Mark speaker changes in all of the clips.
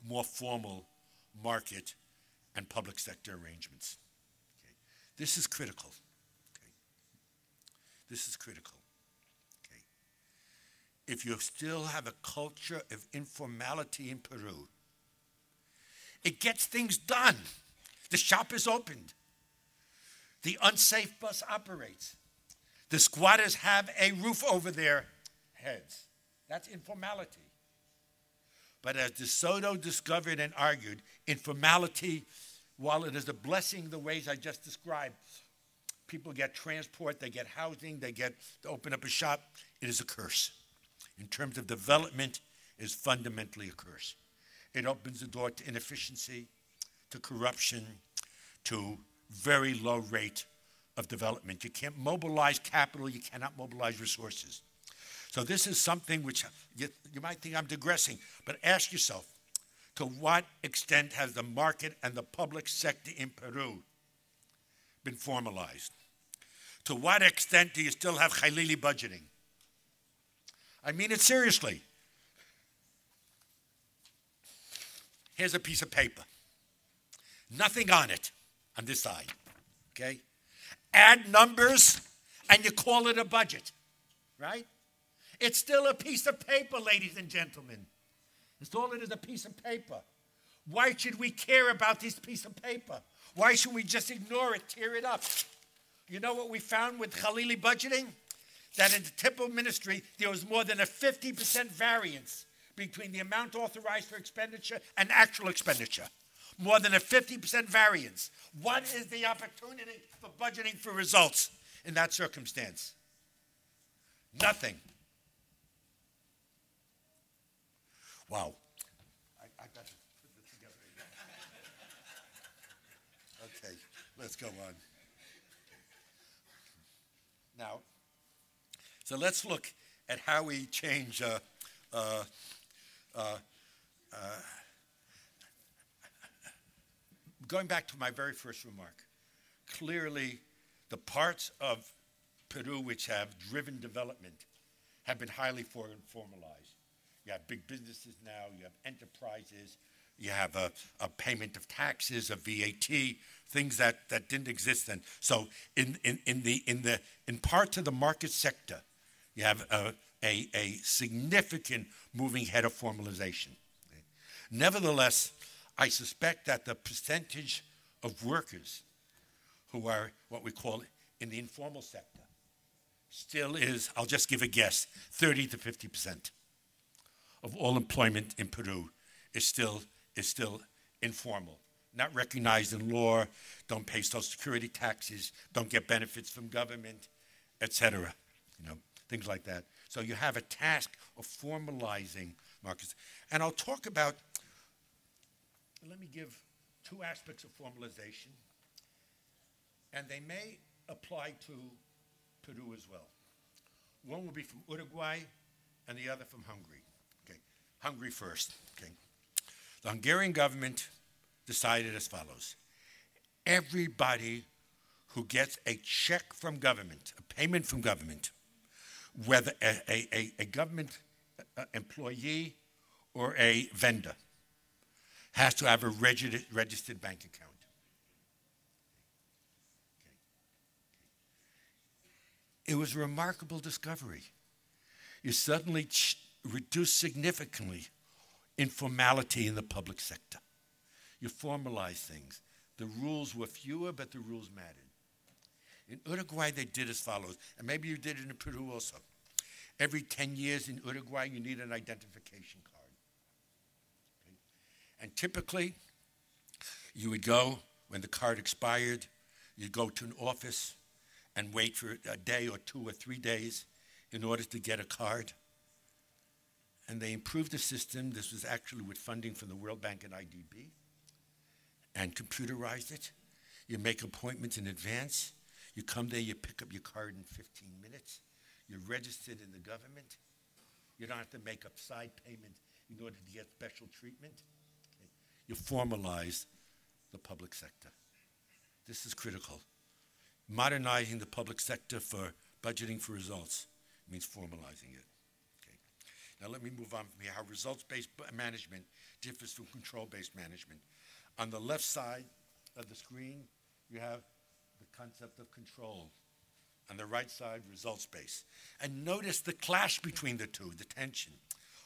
Speaker 1: more formal market and public sector arrangements. Okay. This is critical. Okay. This is critical. Okay. If you still have a culture of informality in Peru, it gets things done. The shop is opened. The unsafe bus operates. The squatters have a roof over their heads. That's informality. But as De Soto discovered and argued, informality, while it is a blessing the ways I just described, people get transport, they get housing, they get to open up a shop, it is a curse. In terms of development, it is fundamentally a curse. It opens the door to inefficiency, to corruption, to very low rate of development. You can't mobilize capital, you cannot mobilize resources. So this is something which you might think I'm digressing, but ask yourself, to what extent has the market and the public sector in Peru been formalized? To what extent do you still have Khalili budgeting? I mean it seriously. Here's a piece of paper. Nothing on it on this side, okay? Add numbers and you call it a budget, right? It's still a piece of paper, ladies and gentlemen. It's all it is, a piece of paper. Why should we care about this piece of paper? Why should we just ignore it, tear it up? You know what we found with Khalili budgeting? That in the Temple ministry, there was more than a 50% variance between the amount authorized for expenditure and actual expenditure. More than a 50% variance. What is the opportunity for budgeting for results in that circumstance? Nothing. Wow. I got to put this together. Okay, let's go on. Now, so let's look at how we change going back to my very first remark. Clearly, the parts of Peru which have driven development have been highly formalized. You have big businesses now, you have enterprises, you have a payment of taxes, of VAT, things that didn't exist then. So in parts of the market sector, you have a significant moving ahead of formalization. Okay. Nevertheless, I suspect that the percentage of workers who are what we call in the informal sector still is, I'll just give a guess, 30 to 50% of all employment in Peru is still informal, not recognized in law, don't pay Social Security taxes, don't get benefits from government, etc. Things like that. So you have a task of formalizing markets. And I'll talk about, let me give two aspects of formalization, and they may apply to Peru as well. One will be from Uruguay and the other from Hungary. Okay, Hungary first. Okay, the Hungarian government decided as follows: everybody who gets a check from government, a payment from government, whether a government employee or a vendor, has to have a registered bank account. It was a remarkable discovery. You suddenly reduce significantly informality in the public sector. You formalize things. The rules were fewer, but the rules mattered. In Uruguay, they did as follows, and maybe you did it in Peru also. Every 10 years in Uruguay, you need an identification card. Okay? And typically, you would go, when the card expired, you'd go to an office and wait for a day or 2 or 3 days in order to get a card. And they improved the system. This was actually with funding from the World Bank and IDB, and computerized it. You make appointments in advance. You come there, you pick up your card in 15 minutes. You're registered in the government. You don't have to make up side payment in order to get special treatment. Okay. You formalize the public sector. This is critical. Modernizing the public sector for budgeting for results means formalizing it. Okay. Now let me move on from here. How results-based management differs from control-based management. On the left side of the screen, you have the concept of control. On the right side, results-based. And notice the clash between the two, the tension.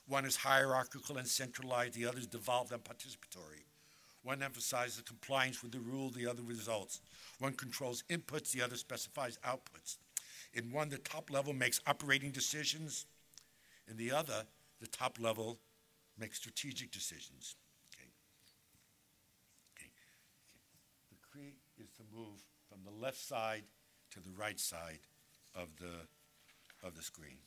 Speaker 1: One is hierarchical and centralized, the other is devolved and participatory. One emphasizes compliance with the rule, the other results. One controls inputs, the other specifies outputs. In one, the top level makes operating decisions. In the other, the top level makes strategic decisions. The create is to move from the left side to the right side of the screen.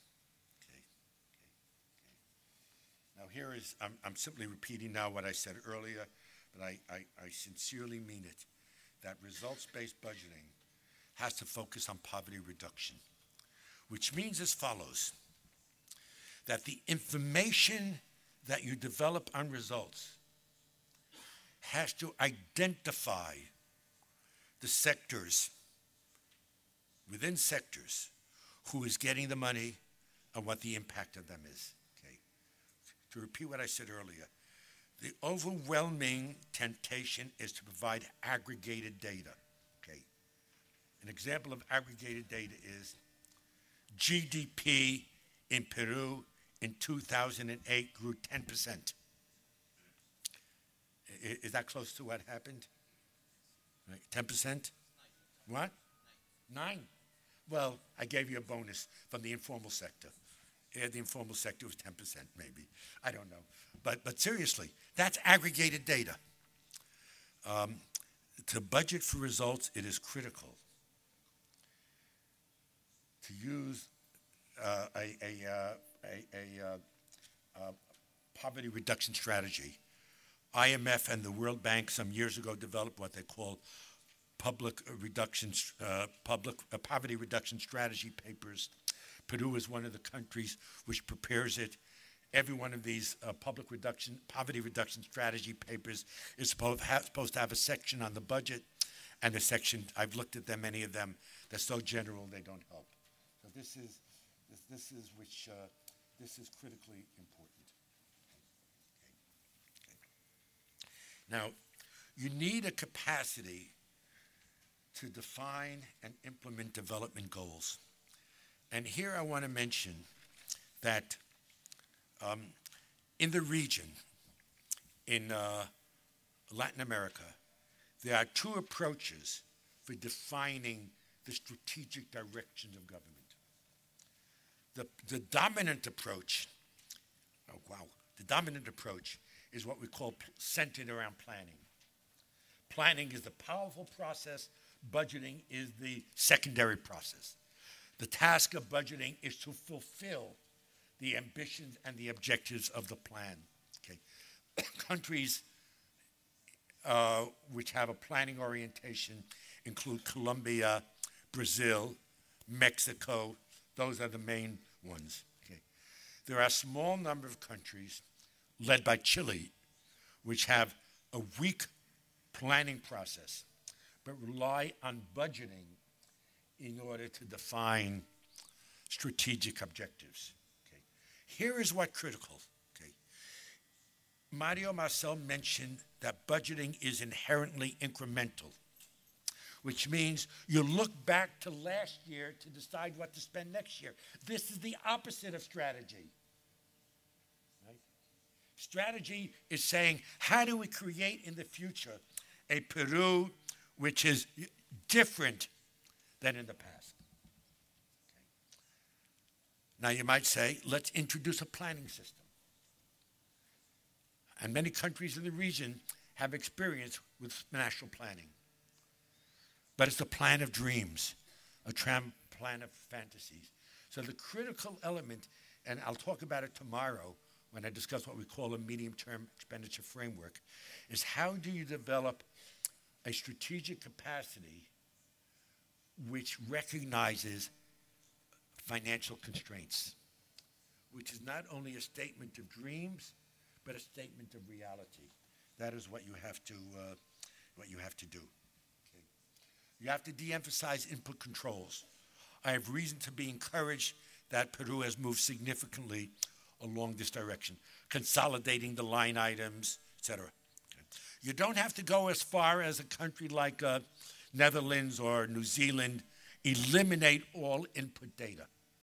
Speaker 1: Now here is, I'm simply repeating now what I said earlier, but I sincerely mean it, that results-based budgeting has to focus on poverty reduction, which means as follows, that the information that you develop on results has to identify the sectors, within sectors, who is getting the money and what the impact of them is. Okay. To repeat what I said earlier, the overwhelming temptation is to provide aggregated data. Okay. An example of aggregated data is GDP in Peru in 2008 grew 10%. Is that close to what happened? Right. 10%? What? 9. Well, I gave you a bonus from the informal sector. Yeah, the informal sector was 10%, maybe. I don't know. But seriously, that's aggregated data. To budget for results, it is critical to use a poverty reduction strategy. IMF and the World Bank some years ago developed what they call poverty reduction strategy papers. Peru is one of the countries which prepares it. Every one of these poverty reduction strategy papers is supposed to have a section on the budget, and the section, I've looked at them, many of them, they're so general they don't help. So this is critically important. Now, you need a capacity to define and implement development goals. And here I want to mention that in the region, in Latin America, there are two approaches for defining the strategic directions of government. The dominant approach, the dominant approach is what we call centered around planning. Planning is the powerful process, budgeting is the secondary process. The task of budgeting is to fulfill the ambitions and the objectives of the plan. Okay. Countries which have a planning orientation include Colombia, Brazil, Mexico. Those are the main ones. Okay. There are a small number of countries, led by Chile, which have a weak planning process, but rely on budgeting in order to define strategic objectives. Okay. Here is what's critical. Okay. Mario Marcel mentioned that budgeting is inherently incremental, which means you look back to last year to decide what to spend next year. This is the opposite of strategy. Right? Strategy is saying, how do we create in the future a Peru which is different than in the past? Okay. Now you might say, let's introduce a planning system. And many countries in the region have experience with national planning. But it's a plan of dreams, a plan of fantasies. So the critical element, and I'll talk about it tomorrow when I discuss what we call a medium-term expenditure framework, is how do you develop a strategic capacity which recognizes financial constraints, which is not only a statement of dreams, but a statement of reality. That is what you have to do. Okay. You have to de-emphasize input controls. I have reason to be encouraged that Peru has moved significantly along this direction, consolidating the line items, etc. You don't have to go as far as a country like Netherlands or New Zealand, eliminate all input data.